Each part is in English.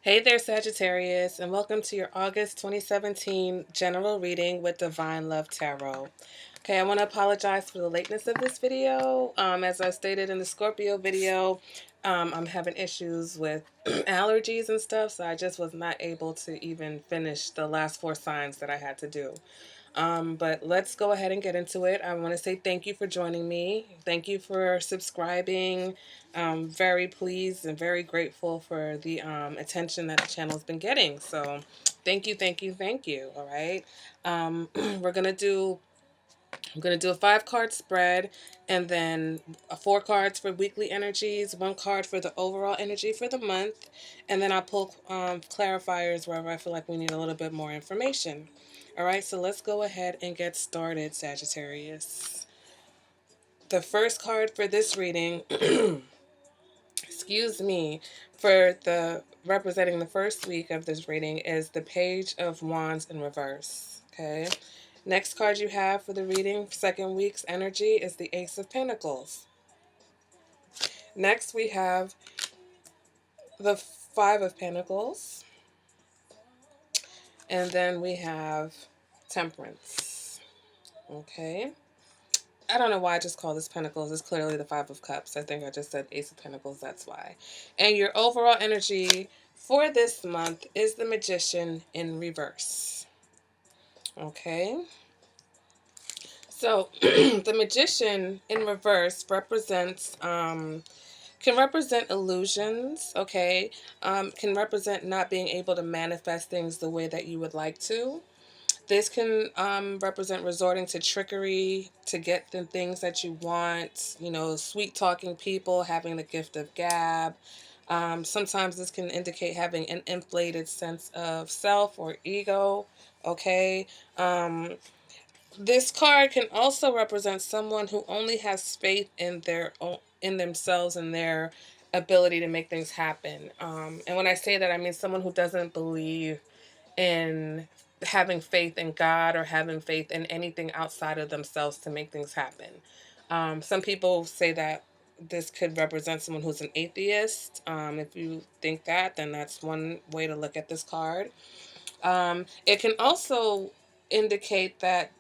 Hey there, Sagittarius, and welcome to your August 2017 general reading with Divine Love Tarot. Okay, I want to apologize for the lateness of this video. As I stated in the Scorpio video, I'm having issues with allergies and stuff, so I just was not able to even finish the last 4 signs that I had to do. But let's go ahead and get into it. I want to say thank you for joining me. Thank you for subscribing. Very pleased and very grateful for the attention that the channel's been getting. So thank you, thank you, thank you. All right. Um, we're going to do I'm going to do a 5-card spread and then 4 cards for weekly energies, 1 card for the overall energy for the month, and then I'll pull clarifiers wherever I feel like we need a little bit more information. All right, so let's go ahead and get started, Sagittarius. The first card for this reading, excuse me, for the representing the first week of this reading is the Page of Wands in reverse. Okay. Next card you have for the reading, second week's energy, is the Ace of Pentacles. Next we have the Five of Pentacles. And then we have Temperance. Okay. I don't know why I just call this Pentacles. It's clearly the Five of Cups. I think I just said Ace of Pentacles. That's why. And your overall energy for this month is the Magician in reverse. Okay. So the Magician in reverse represents can represent illusions, okay? Can represent not being able to manifest things the way that you would like to. This can represent resorting to trickery to get the things that you want, you know, sweet-talking people, having the gift of gab. Sometimes this can indicate having an inflated sense of self or ego, okay? This card can also represent someone who only has faith in their own, in themselves and their ability to make things happen. And when I say that, I mean someone who doesn't believe in having faith in God or having faith in anything outside of themselves to make things happen. Some people say that this could represent someone who's an atheist. If you think that, then that's one way to look at this card. It can also indicate that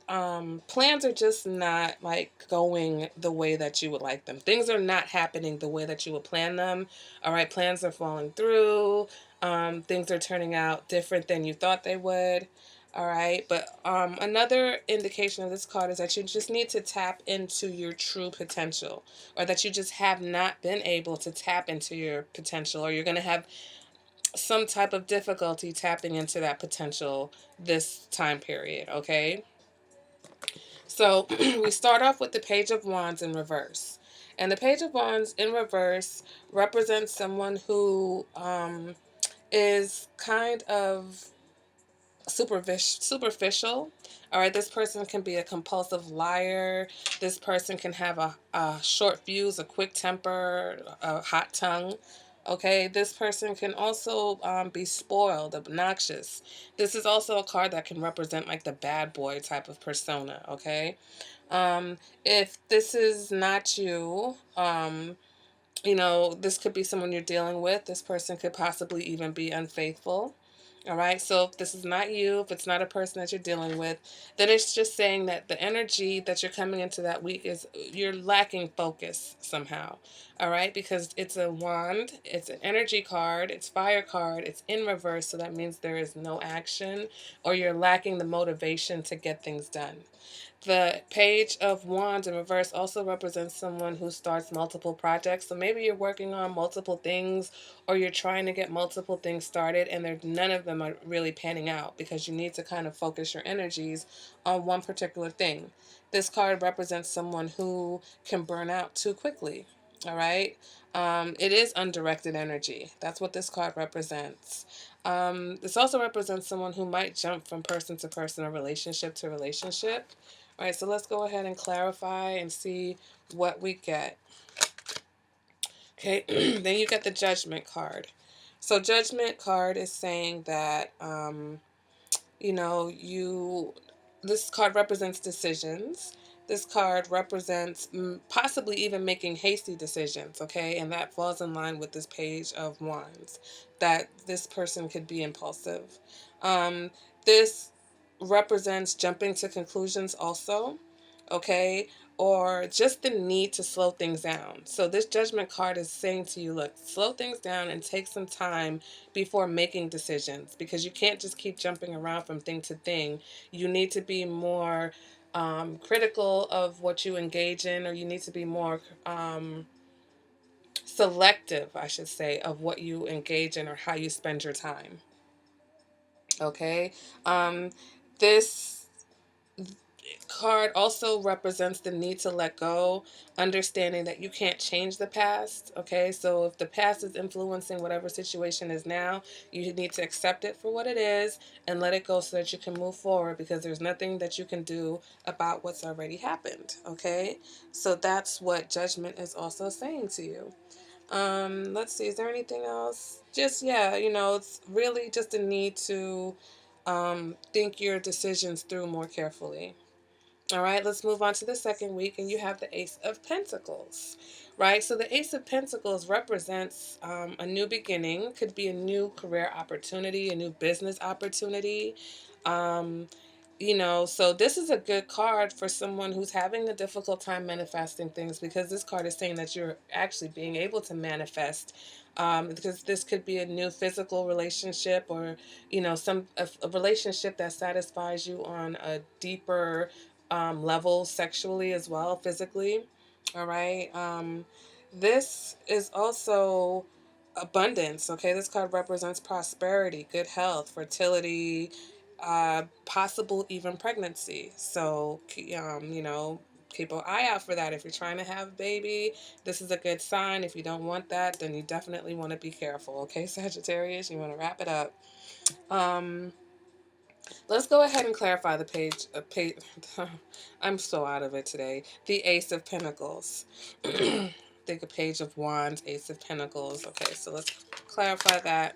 plans are just not like going the way that you would like them. Things are not happening the way that you would plan them. All right, plans are falling through. Things are turning out different than you thought they would. All right, but another indication of this card is that you just need to tap into your true potential, or that you just have not been able to tap into your potential, or you're going to have some type of difficulty tapping into that potential this time period, okay? So we start off with the Page of Wands in reverse. And the Page of Wands in reverse represents someone who is kind of superficial. All right, this person can be a compulsive liar. This person can have a short fuse, a quick temper, a hot tongue. Okay, this person can also be spoiled, obnoxious. This is also a card that can represent like the bad boy type of persona. Okay, if this is not you, you know, this could be someone you're dealing with. This person could possibly even be unfaithful. All right. So if this is not you, if it's not a person that you're dealing with, then it's just saying that the energy that you're coming into that week is you're lacking focus somehow. All right. Because it's a wand, it's an energy card, it's fire card, it's in reverse. So that means there is no action, or you're lacking the motivation to get things done. The Page of Wands in reverse also represents someone who starts multiple projects. So maybe you're working on multiple things, or you're trying to get multiple things started, and none of them are really panning out because you need to kind of focus your energies on one particular thing. This card represents someone who can burn out too quickly. All right. It is undirected energy. That's what this card represents. This also represents someone who might jump from person to person or relationship to relationship. All right, so let's go ahead and clarify and see what we get. Okay, then you get the Judgment card. So Judgment card is saying that, you know, this card represents decisions. This card represents possibly even making hasty decisions, okay? And that falls in line with this Page of Wands, that this person could be impulsive. This represents jumping to conclusions also, okay? Or just the need to slow things down. So this Judgment card is saying to you, look, slow things down and take some time before making decisions, because you can't just keep jumping around from thing to thing. You need to be more critical of what you engage in, or you need to be more selective, I should say, of what you engage in or how you spend your time. Okay. This card also represents the need to let go, understanding that you can't change the past. Okay, so if the past is influencing whatever situation is now, you need to accept it for what it is and let it go so that you can move forward, because there's nothing that you can do about what's already happened. Okay, so that's what Judgment is also saying to you. Let's see, is there anything else? Just, yeah, it's really just a need to think your decisions through more carefully. All right, let's move on to the second week, and you have the Ace of Pentacles, right? So the Ace of Pentacles represents a new beginning, could be a new career opportunity, a new business opportunity. Um, so this is a good card for someone who's having a difficult time manifesting things, because this card is saying that you're actually being able to manifest. Because this could be a new physical relationship, or a relationship that satisfies you on a deeper level, sexually as well, physically. All right. This is also abundance. Okay, this card represents prosperity, good health, fertility, possible even pregnancy. So, keep an eye out for that. If you're trying to have a baby, this is a good sign. If you don't want that, then you definitely want to be careful. Okay, Sagittarius, you want to wrap it up. Um, Let's go ahead and clarify the page. I'm so out of it today. The Ace of Pentacles. Think a Page of Wands, Ace of Pentacles. Okay, so let's clarify that.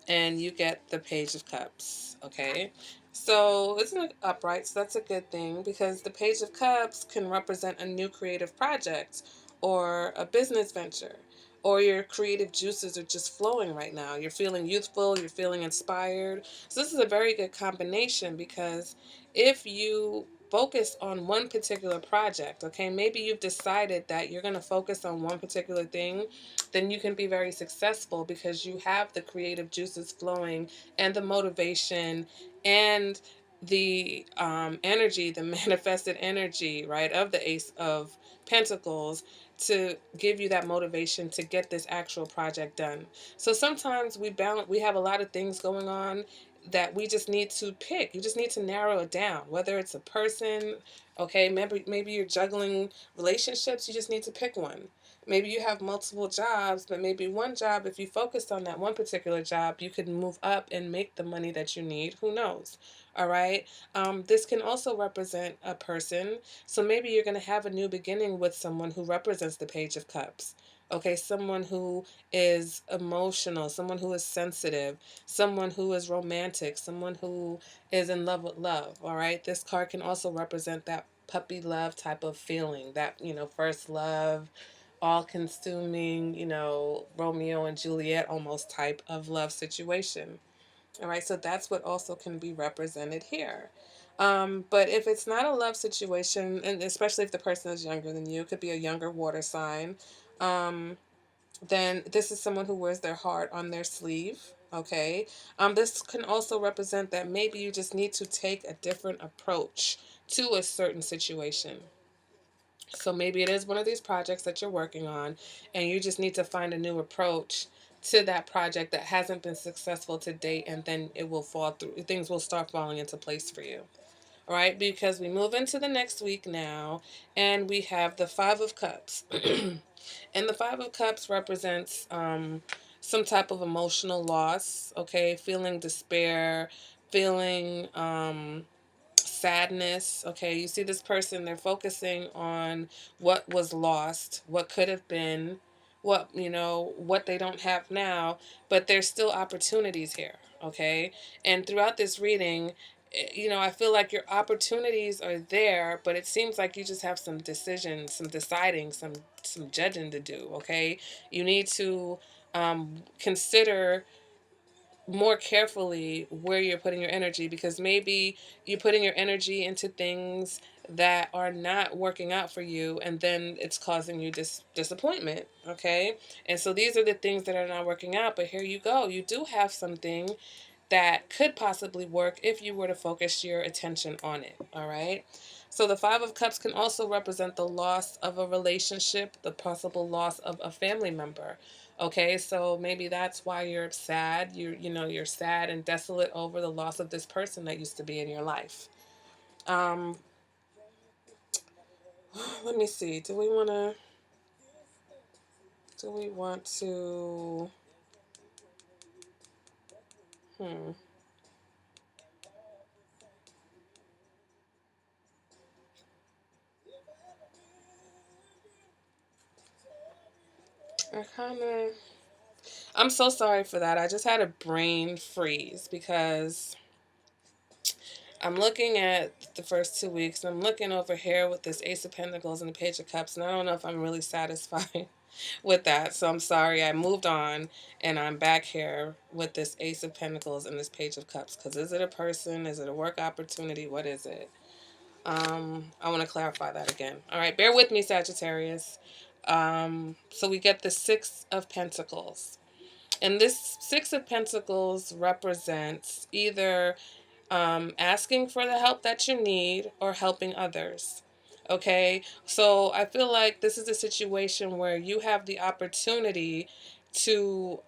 And you get the Page of Cups. Okay, so it's an upright, so that's a good thing, because the Page of Cups can represent a new creative project or a business venture, or your creative juices are just flowing right now. You're feeling youthful, you're feeling inspired. So this is a very good combination, because if you focus on one particular project, okay, maybe you've decided that you're going to focus on one particular thing, then you can be very successful, because you have the creative juices flowing and the motivation and the energy, the manifested energy, right, of the Ace of Pentacles, to give you that motivation to get this actual project done. So sometimes we have a lot of things going on that we just need to pick. You just need to narrow it down, whether it's a person, okay, maybe you're juggling relationships, you just need to pick one. Maybe you have multiple jobs, but maybe one job, if you focused on that one particular job, you could move up and make the money that you need. Who knows? All right. This can also represent a person. So maybe you're going to have a new beginning with someone who represents the Page of Cups. Okay, someone who is emotional, someone who is sensitive, someone who is romantic, someone who is in love with love. All right. This card can also represent that puppy love type of feeling, that, first love, all consuming, Romeo and Juliet almost type of love situation. All right, so that's what also can be represented here. But if it's not a love situation, and especially if the person is younger than you, it could be a younger water sign, um, then this is someone who wears their heart on their sleeve. Okay. This can also represent that maybe you just need to take a different approach to a certain situation. So maybe it is one of these projects that you're working on, and you just need to find a new approach to that project that hasn't been successful to date, and then it will fall through. Things will start falling into place for you. All right, because we move into the next week now, and we have the Five of Cups. And the Five of Cups represents some type of emotional loss, okay? Feeling despair, feeling sadness. Okay, you see this person, they're focusing on what was lost, what could have been, what they don't have now, but there's still opportunities here. Okay, and throughout this reading, I feel like your opportunities are there, but it seems like you just have some decision, some deciding, some judging to do. Okay, you need to consider more carefully where you're putting your energy, because maybe you're putting your energy into things that are not working out for you, and then it's causing you disappointment. Okay, and so these are the things that are not working out, but here you go, you do have something that could possibly work if you were to focus your attention on it. All right. So the Five of Cups can also represent the loss of a relationship, the possible loss of a family member. Okay, so maybe that's why you're sad. You're sad and desolate over the loss of this person that used to be in your life. Um, let me see. Do we want to? Hmm. I kind of. I'm so sorry for that. I just had a brain freeze because I'm looking at the first 2 weeks, and I'm looking over here with this Ace of Pentacles and the Page of Cups, and I don't know if I'm really satisfied with that. So I'm sorry. I moved on, and I'm back here with this Ace of Pentacles and this Page of Cups. Because is it a person? Is it a work opportunity? What is it? I want to clarify that again. All right, bear with me, Sagittarius. So we get the Six of Pentacles. And this Six of Pentacles represents either asking for the help that you need or helping others. Okay, so I feel like this is a situation where you have the opportunity to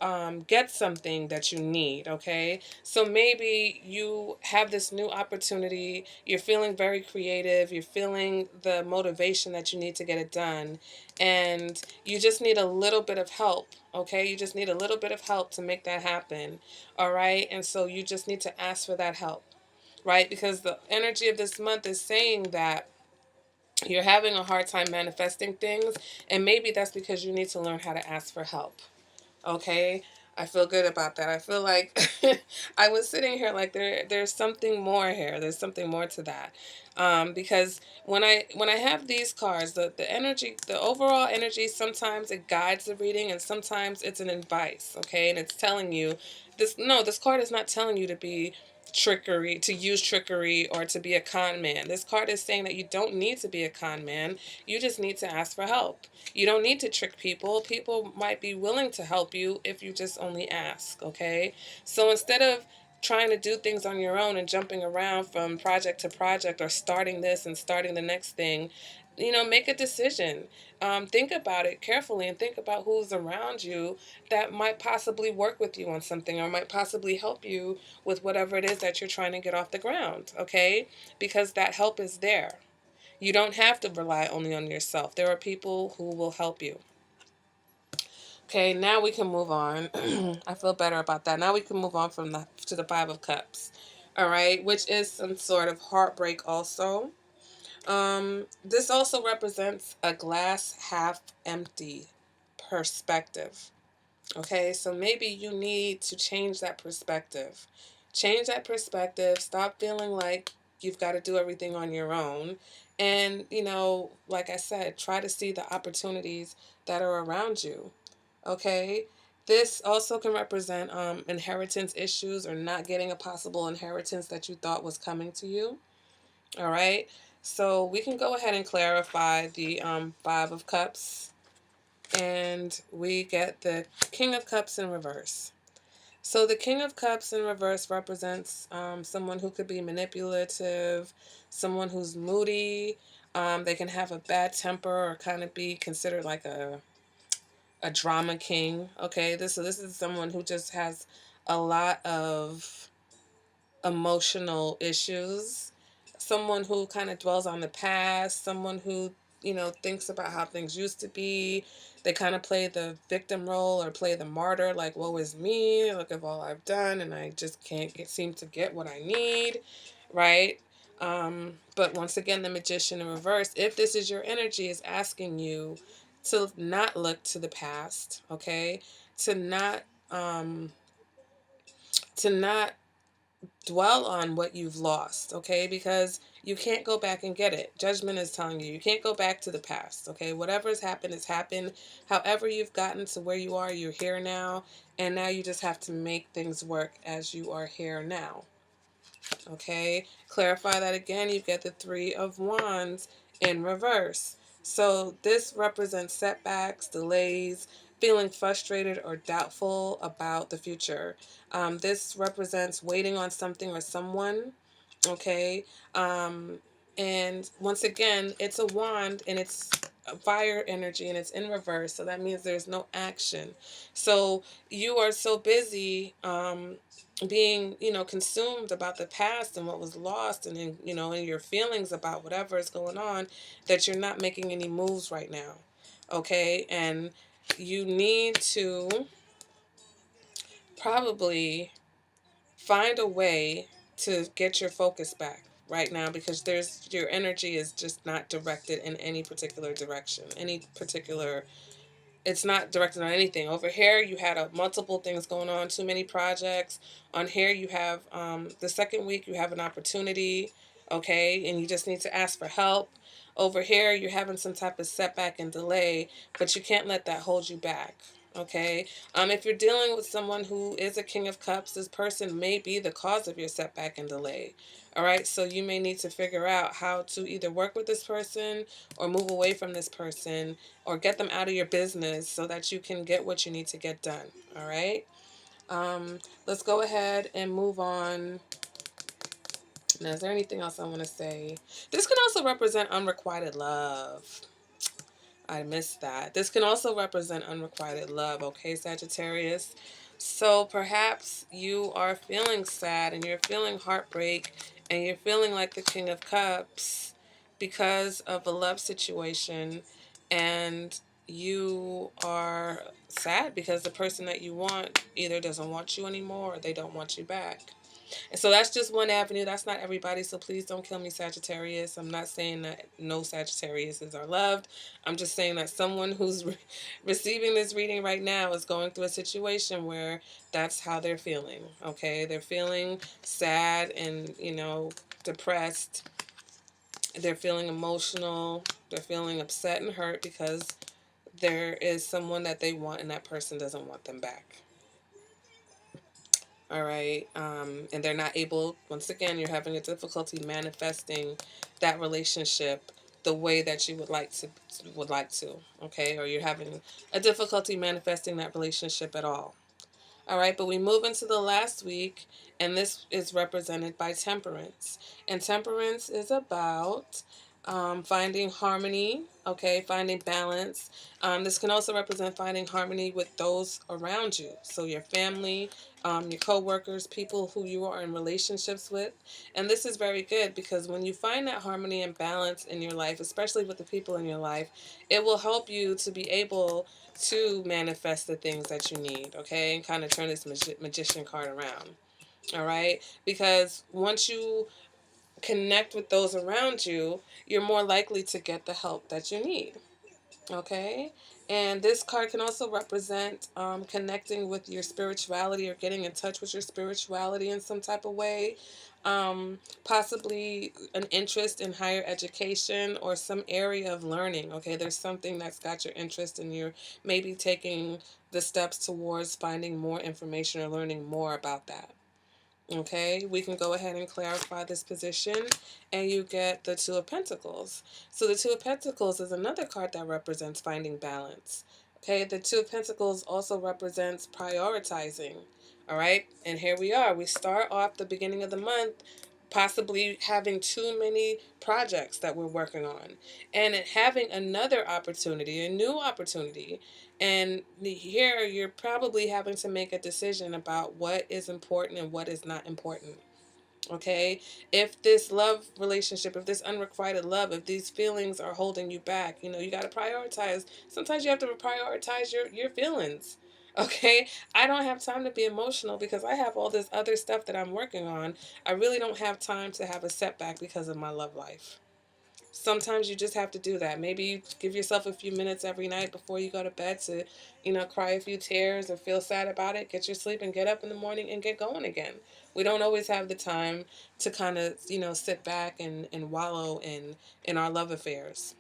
get something that you need. Okay, so maybe you have this new opportunity, you're feeling very creative, you're feeling the motivation that you need to get it done, and you just need a little bit of help. Okay, you just need a little bit of help to make that happen. All right, and so you just need to ask for that help, right? Because the energy of this month is saying that you're having a hard time manifesting things, and maybe that's because you need to learn how to ask for help. Okay, I feel good about that. I feel like I was sitting here like there's something more here. There's something more to that. Because when I have these cards, the energy, the overall energy, sometimes it guides the reading, and sometimes it's an advice. Okay, and it's telling you this card is not telling you to be trickery, to use trickery, or to be a con man. This card is saying that you don't need to be a con man. You just need to ask for help. You don't need to trick people. People might be willing to help you if you just only ask. Okay, so instead of trying to do things on your own and jumping around from project to project, or starting this and starting the next thing, make a decision. Think about it carefully, and think about who's around you that might possibly work with you on something, or might possibly help you with whatever it is that you're trying to get off the ground. Okay, because that help is there. You don't have to rely only on yourself. There are people who will help you. Okay, now we can move on. I feel better about that. Now we can move on to the Five of Cups. All right, which is some sort of heartbreak also. This also represents a glass half empty perspective. Okay, so maybe you need to change that perspective. Change that perspective. Stop feeling like you've got to do everything on your own. And, like I said, try to see the opportunities that are around you. Okay, this also can represent inheritance issues, or not getting a possible inheritance that you thought was coming to you. All right, so we can go ahead and clarify the Five of Cups, and we get the King of Cups in reverse. So the King of Cups in reverse represents someone who could be manipulative, someone who's moody. They can have a bad temper, or kind of be considered like a drama king. Okay, this is someone who just has a lot of emotional issues, someone who kind of dwells on the past, someone who thinks about how things used to be. They kind of play the victim role, or play the martyr, like, woe is me, look at all I've done, and I just can't seem to get what I need, right? But once again, the Magician in reverse, if this is your energy, is asking you to not look to the past. Okay, to not um to not dwell on what you've lost, okay? Because you can't go back and get it. Judgment is telling you can't go back to the past, okay? Whatever has happened has happened. However, you've gotten to where you are, you're here now, and now you just have to make things work as you are here now, okay? Clarify that again. You get the Three of Wands in reverse. So this represents setbacks, delays, feeling frustrated or doubtful about the future. This represents waiting on something or someone, okay? Um, and once again, it's a wand and it's a fire energy and it's in reverse. So that means there's no action. So you are so busy being, consumed about the past and what was lost and, in your feelings about whatever is going on, that you're not making any moves right now. Okay. And you need to probably find a way to get your focus back right now, because there's your energy is just not directed in any particular direction, any particular, it's not directed on anything. Over here, you had multiple things going on, too many projects. On here, you have the second week, you have an opportunity, okay, and you just need to ask for help. Over here, you're having some type of setback and delay, but you can't let that hold you back, okay? If you're dealing with someone who is a King of Cups, this person may be the cause of your setback and delay. All right, so you may need to figure out how to either work with this person or move away from this person or get them out of your business so that you can get what you need to get done. All right. Let's go ahead and move on. Now, is there anything else I want to say? This can also represent unrequited love. I missed that. This can also represent unrequited love, okay, Sagittarius? So perhaps you are feeling sad and you're feeling heartbreak and you're feeling like the King of Cups because of a love situation, and you are sad because the person that you want either doesn't want you anymore or they don't want you back. And so that's just one avenue. That's not everybody. So please don't kill me, Sagittarius. I'm not saying that no Sagittariuses are loved. I'm just saying that someone who's receiving this reading right now is going through a situation where that's how they're feeling. Okay. They're feeling sad and, depressed. They're feeling emotional. They're feeling upset and hurt because there is someone that they want and that person doesn't want them back. All right. And they're not able, once again, you're having a difficulty manifesting that relationship the way that you would like to, okay? Or you're having a difficulty manifesting that relationship at all. All right, but we move into the last week, and this is represented by temperance. And temperance is about finding harmony, okay, finding balance. This can also represent finding harmony with those around you. So your family, your coworkers, people who you are in relationships with. And this is very good because when you find that harmony and balance in your life, especially with the people in your life, it will help you to be able to manifest the things that you need, okay? And kind of turn this magician card around, all right? Because once you connect with those around you, you're more likely to get the help that you need, okay? And this card can also represent connecting with your spirituality or getting in touch with your spirituality in some type of way. Possibly an interest in higher education or some area of learning. Okay, there's something that's got your interest and you're maybe taking the steps towards finding more information or learning more about that. Okay, we can go ahead and clarify this position, and you get the Two of Pentacles. So the Two of Pentacles is another card that represents finding balance. Okay, the Two of Pentacles also represents prioritizing. All right, and here we are. We start off the beginning of the month possibly having too many projects that we're working on and having another opportunity, a new opportunity. And here you're probably having to make a decision about what is important and what is not important. Okay, if this love relationship, if this unrequited love, if these feelings are holding you back, you got to prioritize. Sometimes you have to prioritize your feelings. Okay, I don't have time to be emotional because I have all this other stuff that I'm working on. I really don't have time to have a setback because of my love life. Sometimes you just have to do that. Maybe you give yourself a few minutes every night before you go to bed to, cry a few tears or feel sad about it. Get your sleep and get up in the morning and get going again. We don't always have the time to kind of, sit back and wallow in our love affairs.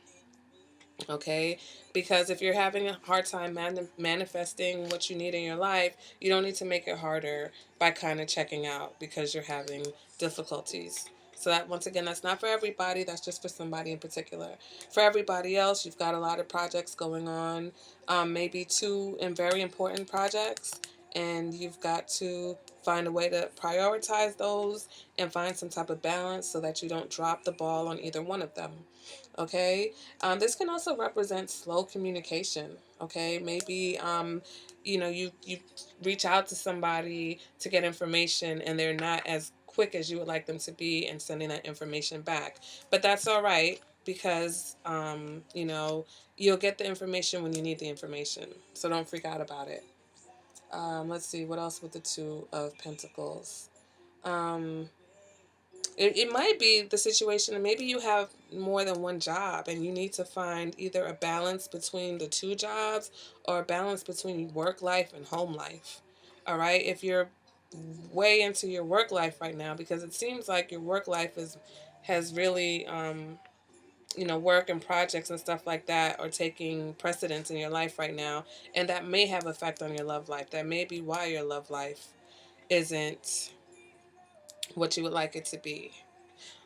Okay, because if you're having a hard time manifesting what you need in your life, you don't need to make it harder by kind of checking out because you're having difficulties. So that, once again, that's not for everybody, that's just for somebody in particular. For everybody else, you've got a lot of projects going on, maybe two and very important projects, and you've got to find a way to prioritize those and find some type of balance so that you don't drop the ball on either one of them. Okay, this can also represent slow communication. Okay, maybe you reach out to somebody to get information and they're not as quick as you would like them to be in sending that information back. But that's all right because you'll get the information when you need the information. So don't freak out about it. Let's see what else with the Two of Pentacles. Um, it might be the situation, and maybe you have more than one job and you need to find either a balance between the two jobs or a balance between work life and home life. All right. If you're way into your work life right now, because it seems like your work life has really, work and projects and stuff like that are taking precedence in your life right now. And that may have effect on your love life. That may be why your love life isn't what you would like it to be.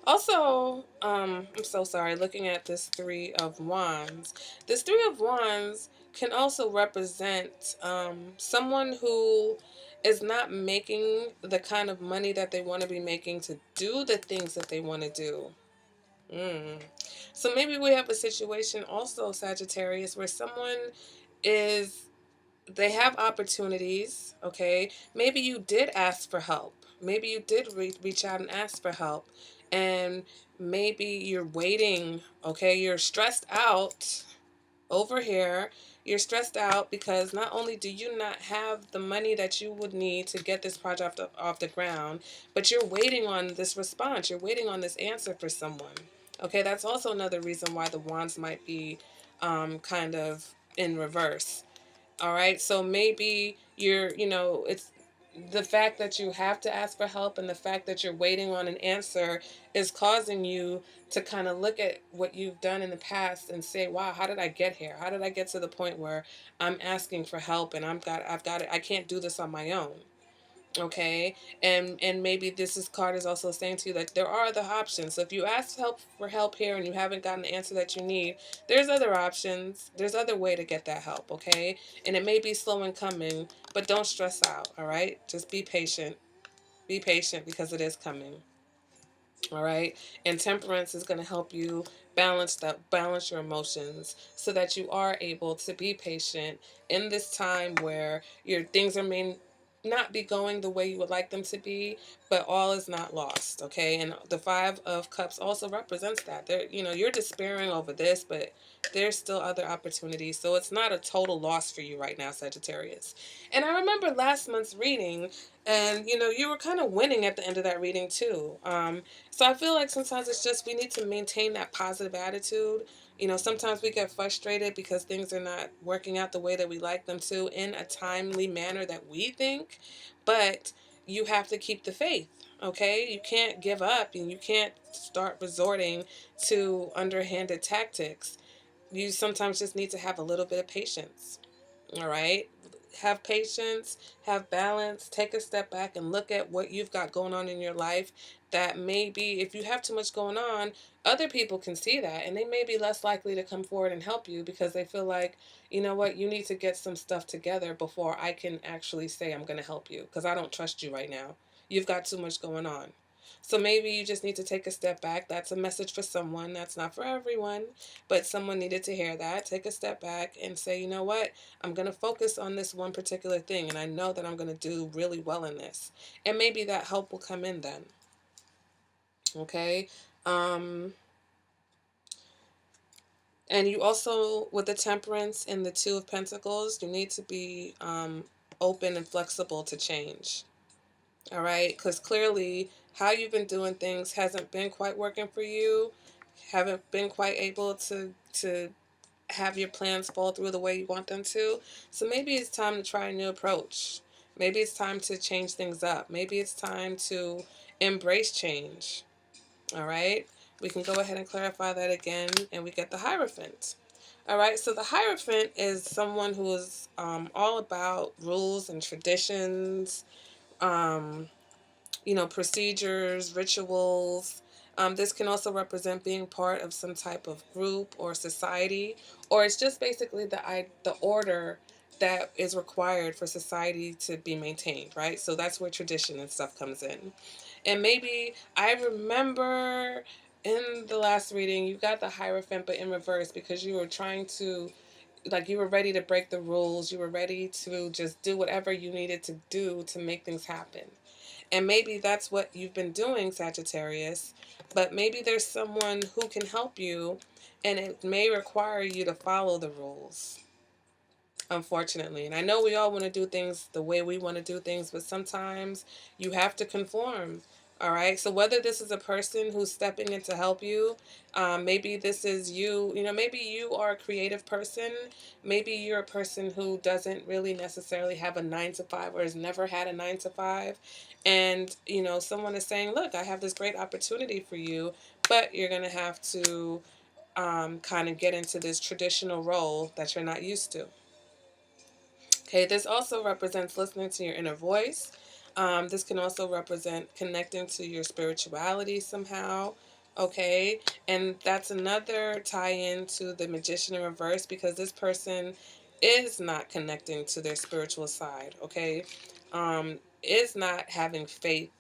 Also, I'm so sorry, looking at this Three of Wands. This Three of Wands can also represent someone who is not making the kind of money that they want to be making to do the things that they want to do. Mm. So maybe we have a situation also, Sagittarius, where someone is they have opportunities, okay? Maybe you did ask for help. Maybe you did reach out and ask for help. And maybe you're waiting, okay? You're stressed out over here. You're stressed out because not only do you not have the money that you would need to get this project off the ground, but you're waiting on this response. You're waiting on this answer for someone. Okay, that's also another reason why the wands might be kind of in reverse. All right. So maybe it's the fact that you have to ask for help and the fact that you're waiting on an answer is causing you to kind of look at what you've done in the past and say, wow, how did I get here? How did I get to the point where I'm asking for help and I've got it. I can't do this on my own. Okay, and maybe card is also saying to you that there are other options. So if you ask help here and you haven't gotten the answer that you need, there's other options. There's other way to get that help. Okay, and it may be slow in coming, but don't stress out. All right, just be patient. Be patient because it is coming. All right, and temperance is going to help you balance your emotions so that you are able to be patient in this time where your things are may not be going the way you would like them to be, but all is not lost. Okay, and the Five of Cups also represents that there, you're despairing over this, but there's still other opportunities, so it's not a total loss for you right now, Sagittarius. And I remember last month's reading, and you were kind of winning at the end of that reading too. So I feel like sometimes it's just we need to maintain that positive attitude. Sometimes we get frustrated because things are not working out the way that we like them to in a timely manner that we think, but you have to keep the faith. Okay, you can't give up and you can't start resorting to underhanded tactics. You sometimes just need to have a little bit of patience. All right. Have patience, have balance, take a step back and look at what you've got going on in your life. That maybe if you have too much going on, other people can see that and they may be less likely to come forward and help you because they feel like, you know what, you need to get some stuff together before I can actually say I'm going to help you because I don't trust you right now. You've got too much going on. So maybe you just need to take a step back. That's a message for someone. That's not for everyone, but someone needed to hear that. Take a step back and say, you know what? I'm going to focus on this one particular thing, and I know that I'm going to do really well in this. And maybe that help will come in then. Okay? Um, and you also, with the Temperance and the Two of Pentacles, you need to be open and flexible to change. All right? Because clearly, how you've been doing things hasn't been quite working for you. haven't been quite able to have your plans fall through the way you want them to. So maybe it's time to try a new approach. Maybe it's time to change things up. Maybe it's time to embrace change. All right. We can go ahead and clarify that again, and we get the Hierophant. All right. So the Hierophant is someone who is all about rules and traditions, um, procedures, rituals. This can also represent being part of some type of group or society, or it's just basically the order that is required for society to be maintained, right? So that's where tradition and stuff comes in. And maybe I remember in the last reading, you got the Hierophant, but in reverse, because you were trying to, like, you were ready to break the rules. You were ready to just do whatever you needed to do to make things happen. And maybe that's what you've been doing, Sagittarius. But maybe there's someone who can help you, and it may require you to follow the rules, unfortunately. And I know we all want to do things the way we want to do things, but sometimes you have to conform. All right. So whether this is a person who's stepping in to help you, maybe this is you, maybe you are a creative person. Maybe you're a person who doesn't really necessarily have a 9 to 5 or has never had a 9 to 5. And, someone is saying, look, I have this great opportunity for you, but you're going to have to kind of get into this traditional role that you're not used to. Okay, this also represents listening to your inner voice. This can also represent connecting to your spirituality somehow. Okay, and that's another tie in to the Magician in reverse, because this person is not connecting to their spiritual side. Okay, is not having faith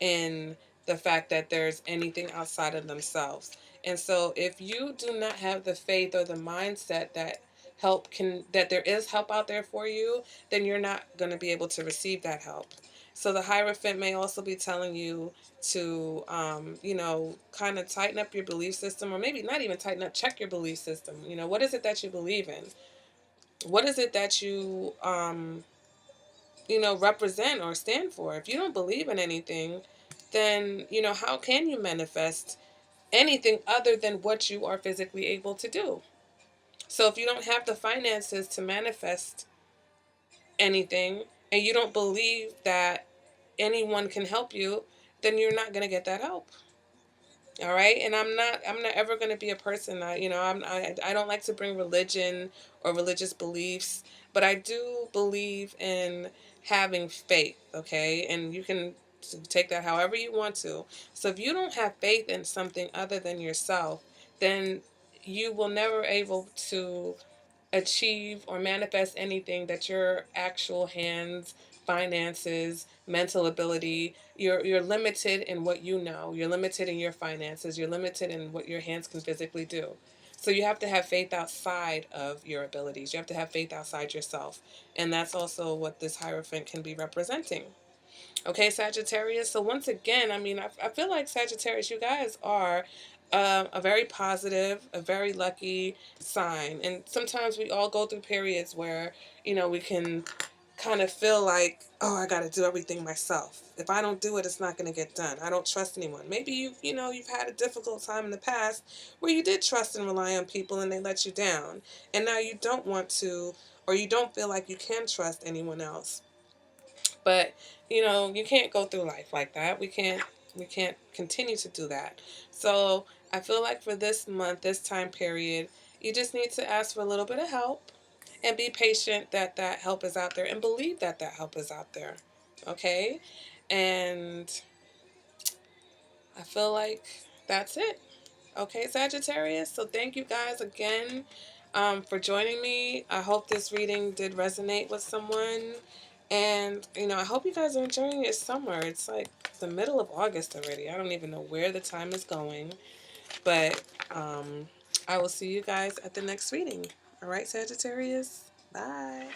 in the fact that there's anything outside of themselves. And so if you do not have the faith or the mindset that that there is help out there for you, then you're not going to be able to receive that help. So the Hierophant may also be telling you to, kind of tighten up your belief system, or maybe not even tighten up, check your belief system. What is it that you believe in? What is it that you, represent or stand for? If you don't believe in anything, then, how can you manifest anything other than what you are physically able to do? So if you don't have the finances to manifest anything, and you don't believe that anyone can help you, then you're not going to get that help. All right. And I'm not ever going to be a person that, I don't like to bring religion or religious beliefs, but I do believe in having faith. Okay. And you can take that however you want to. So if you don't have faith in something other than yourself, then you will never able to achieve or manifest anything that your actual hands, finances, mental ability, you're limited in what you know. You're limited in your finances. You're limited in what your hands can physically do. So you have to have faith outside of your abilities. You have to have faith outside yourself. And that's also what this Hierophant can be representing. Okay, Sagittarius. So once again, I feel like Sagittarius, you guys are a very positive, a very lucky sign. And sometimes we all go through periods where, we can kind of feel like, oh, I got to do everything myself. If I don't do it, it's not going to get done. I don't trust anyone. Maybe you've had a difficult time in the past where you did trust and rely on people and they let you down. And now you don't want to, or you don't feel like you can trust anyone else. But, you can't go through life like that. We can't continue to do that. So I feel like for this month, this time period, you just need to ask for a little bit of help and be patient that that help is out there, and believe that that help is out there. Okay? And I feel like that's it. Okay, Sagittarius. So thank you guys again for joining me. I hope this reading did resonate with someone. And, I hope you guys are enjoying your summer. It's like the middle of August already. I don't even know where the time is going. But I will see you guys at the next reading. All right, Sagittarius. Bye.